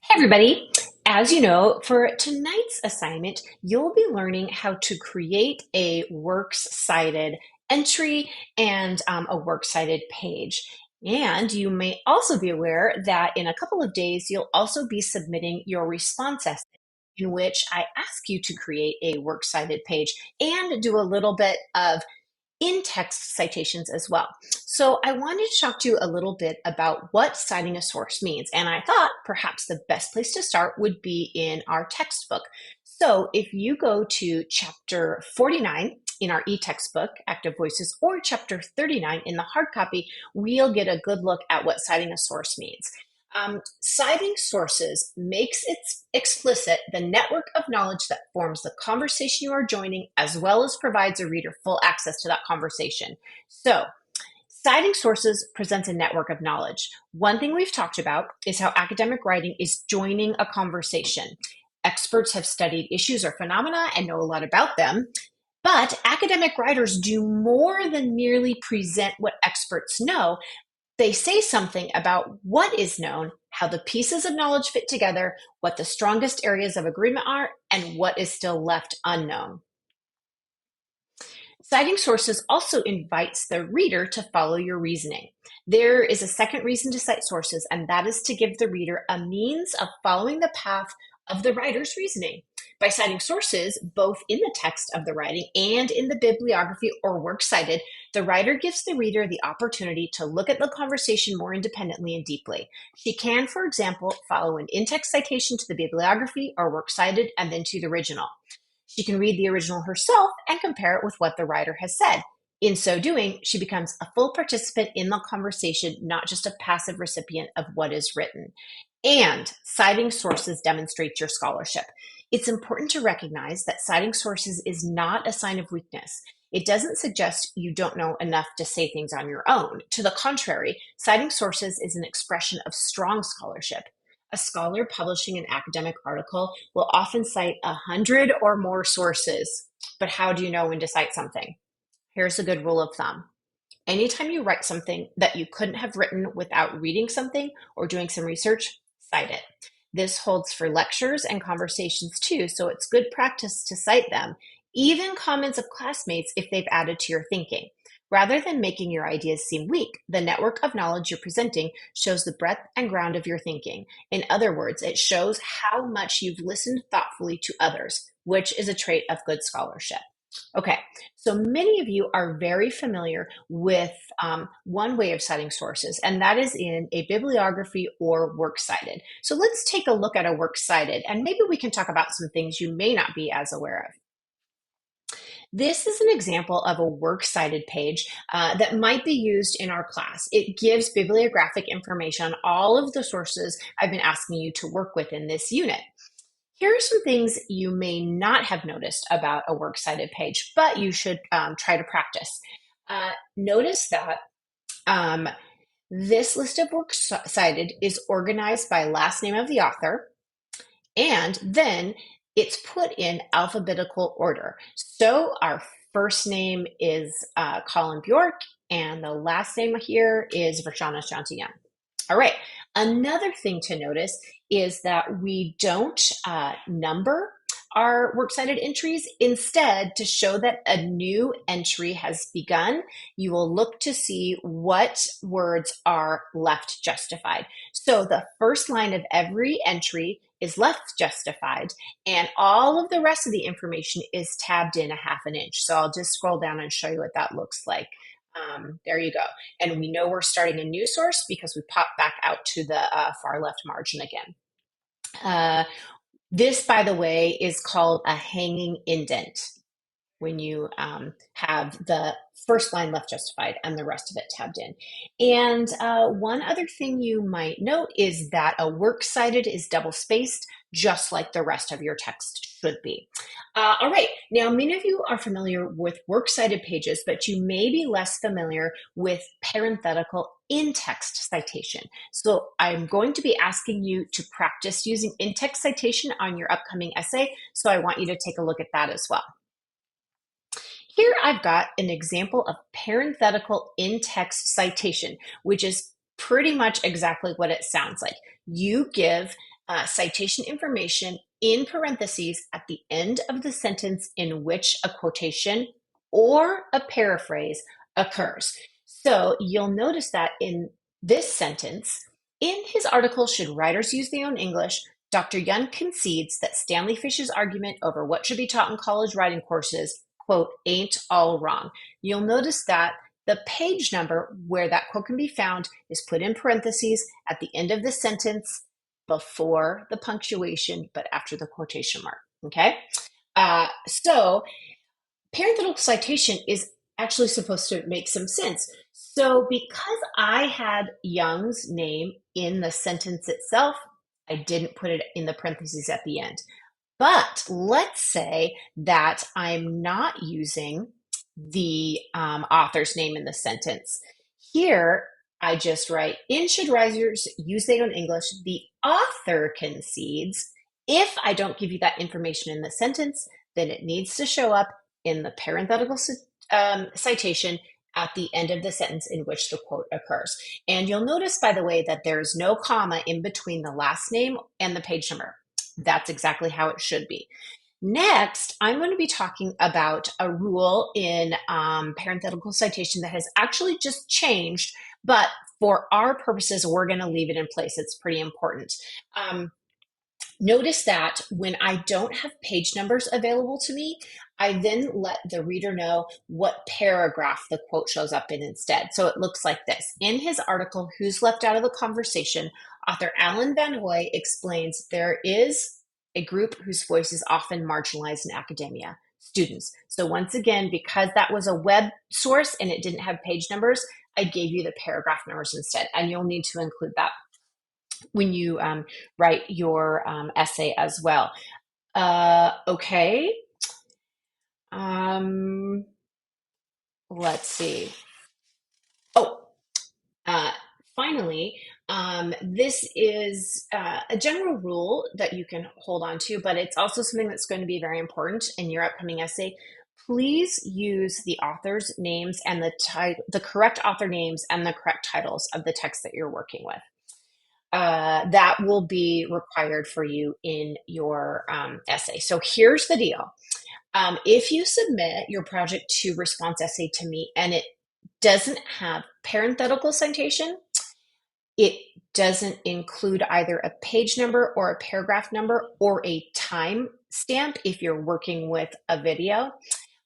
Hey everybody. As you know, for tonight's assignment, you'll be learning how to create a works cited entry and a works cited page. And you may also be aware that in a couple of days, you'll also be submitting your response essay in which I ask you to create a works cited page and do a little bit of in-text citations as well. So I wanted to talk to you a little bit about what citing a source means. And I thought perhaps the best place to start would be in our textbook. So if you go to chapter 49 in our e-textbook, Active Voices, or chapter 39 in the hard copy, we'll get a good look at what citing a source means. Citing sources makes it explicit the network of knowledge that forms the conversation you are joining, as well as provides a reader full access to that conversation. So, citing sources presents a network of knowledge. One thing we've talked about is how academic writing is joining a conversation. Experts have studied issues or phenomena and know a lot about them, but academic writers do more than merely present what experts know. They say something about what is known, how the pieces of knowledge fit together, what the strongest areas of agreement are, and what is still left unknown. Citing sources also invites the reader to follow your reasoning. There is a second reason to cite sources, and that is to give the reader a means of following the path of the writer's reasoning. By citing sources, both in the text of the writing and in the bibliography or works cited, the writer gives the reader the opportunity to look at the conversation more independently and deeply. She can, for example, follow an in-text citation to the bibliography or works cited and then to the original. She can read the original herself and compare it with what the writer has said. In so doing, she becomes a full participant in the conversation, not just a passive recipient of what is written. And citing sources demonstrates your scholarship. It's important to recognize that citing sources is not a sign of weakness. It doesn't suggest you don't know enough to say things on your own. To the contrary, citing sources is an expression of strong scholarship. A scholar publishing an academic article will often cite 100 or more sources. But how do you know when to cite something? Here's a good rule of thumb. Anytime you write something that you couldn't have written without reading something or doing some research, cite it. This holds for lectures and conversations too, so it's good practice to cite them, even comments of classmates if they've added to your thinking. Rather than making your ideas seem weak, the network of knowledge you're presenting shows the breadth and ground of your thinking. In other words, it shows how much you've listened thoughtfully to others, which is a trait of good scholarship. Okay, so many of you are very familiar with one way of citing sources, and that is in a bibliography or works cited. So let's take a look at a works cited, and maybe we can talk about some things you may not be as aware of. This is an example of a works cited page that might be used in our class. It gives bibliographic information on all of the sources I've been asking you to work with in this unit. Here are some things you may not have noticed about a works cited page, but you should try to practice. Notice that this list of works cited is organized by last name of the author, and then it's put in alphabetical order. So our first name is Colin Bjork, and the last name here is Vershana Shantiyan. All right, another thing to notice is that we don't number our works cited entries. Instead, to show that a new entry has begun, you will look to see what words are left justified. So the first line of every entry is left justified, and all of the rest of the information is tabbed in 1/2 inch. So I'll just scroll down and show you what that looks like. There you go. And we know we're starting a new source because we pop back out to the far left margin again. This, by the way, is called a hanging indent when you have the first line left justified and the rest of it tabbed in. And one other thing you might note is that a works cited is double spaced, just like the rest of your text should be. All right, now many of you are familiar with works cited pages, but you may be less familiar with parenthetical in-text citation. So I'm going to be asking you to practice using in-text citation on your upcoming essay, so I want you to take a look at that as well. Here I've got an example of parenthetical in-text citation, which is pretty much exactly what it sounds like. You give citation information in parentheses at the end of the sentence in which a quotation or a paraphrase occurs. So you'll notice that in this sentence, in his article, Should Writers Use Their Own English? Dr. Young concedes that Stanley Fish's argument over what should be taught in college writing courses, quote, ain't all wrong. You'll notice that the page number where that quote can be found is put in parentheses at the end of the sentence before the punctuation, but after the quotation mark. Okay. So parenthetical citation is actually supposed to make some sense. So because I had Young's name in the sentence itself, I didn't put it in the parentheses at the end. But let's say that I'm not using the author's name in the sentence. Here, I just write, in Should Writers Use Their Own English, the author concedes. If I don't give you that information in the sentence, then it needs to show up in the parenthetical citation at the end of the sentence in which the quote occurs. And you'll notice, by the way, that there's no comma in between the last name and the page number. That's exactly how it should be. Next, I'm going to be talking about a rule in parenthetical citation that has actually just changed, but for our purposes, we're going to leave it in place. It's pretty important. Notice that when I don't have page numbers available to me, I then let the reader know what paragraph the quote shows up in instead. So it looks like this. In his article, Who's Left Out of the Conversation, author Alan Van Hoy explains there is a group whose voice is often marginalized in academia, students. So once again, because that was a web source and it didn't have page numbers, I gave you the paragraph numbers instead, and you'll need to include that when you write your essay as well. Okay. Let's see. Oh, finally, this is a general rule that you can hold on to, but it's also something that's going to be very important in your upcoming essay. Please use the author's names and the correct author names and the correct titles of the text that you're working with. That will be required for you in your essay. So here's the deal. If you submit your project to response essay to me and it doesn't have parenthetical citation, it doesn't include either a page number or a paragraph number or a time stamp if you're working with a video,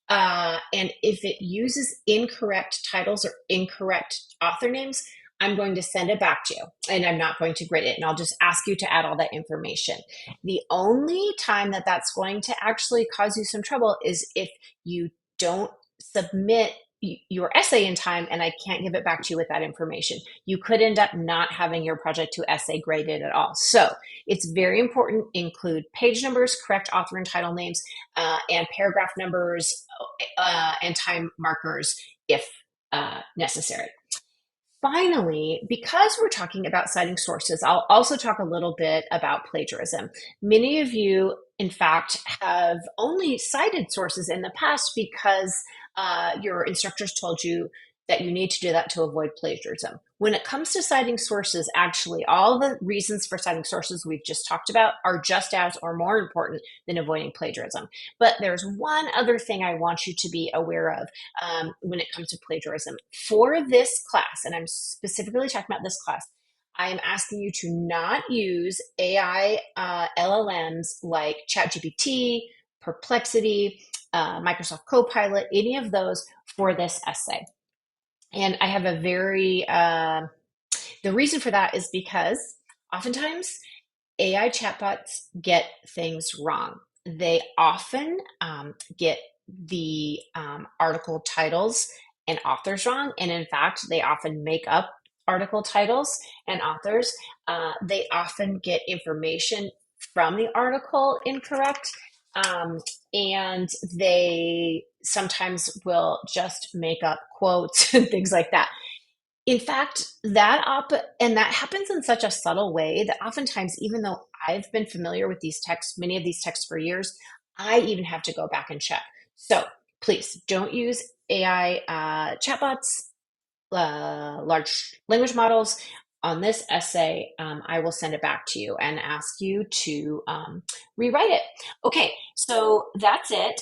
and if it uses incorrect titles or incorrect author names, I'm going to send it back to you and I'm not going to grade it. And I'll just ask you to add all that information. The only time that that's going to actually cause you some trouble is if you don't submit your essay in time and I can't give it back to you with that information. You could end up not having your project to essay graded at all. So it's very important. Include page numbers, correct author and title names, and paragraph numbers and time markers if necessary. Finally, because we're talking about citing sources, I'll also talk a little bit about plagiarism. Many of you, in fact, have only cited sources in the past because your instructors told you that you need to do that to avoid plagiarism. When it comes to citing sources, actually, all the reasons for citing sources we've just talked about are just as or more important than avoiding plagiarism. But there's one other thing I want you to be aware of when it comes to plagiarism. For this class, and I'm specifically talking about this class, I am asking you to not use AI LLMs like ChatGPT, Perplexity, Microsoft Copilot, any of those for this essay. And I have a the reason for that is because oftentimes AI chatbots get things wrong. They often get the article titles and authors wrong. And in fact, they often make up article titles and authors. They often get information from the article incorrect. And they sometimes will just make up quotes and things like that. In fact, that happens in such a subtle way that oftentimes, even though I've been familiar with these texts, many of these texts for years, I even have to go back and check. So please don't use AI chatbots, large language models, on this essay, I will send it back to you and ask you to rewrite it. Okay, so that's it.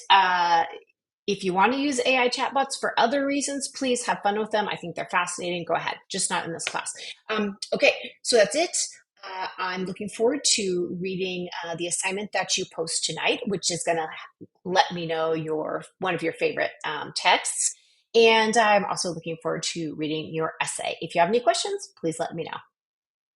If you want to use AI chatbots for other reasons, please have fun with them. I think they're fascinating. Go ahead, just not in this class. Okay, so that's it. I'm looking forward to reading the assignment that you post tonight, which is going to let me know one of your favorite texts. And I'm also looking forward to reading your essay. If you have any questions, please let me know.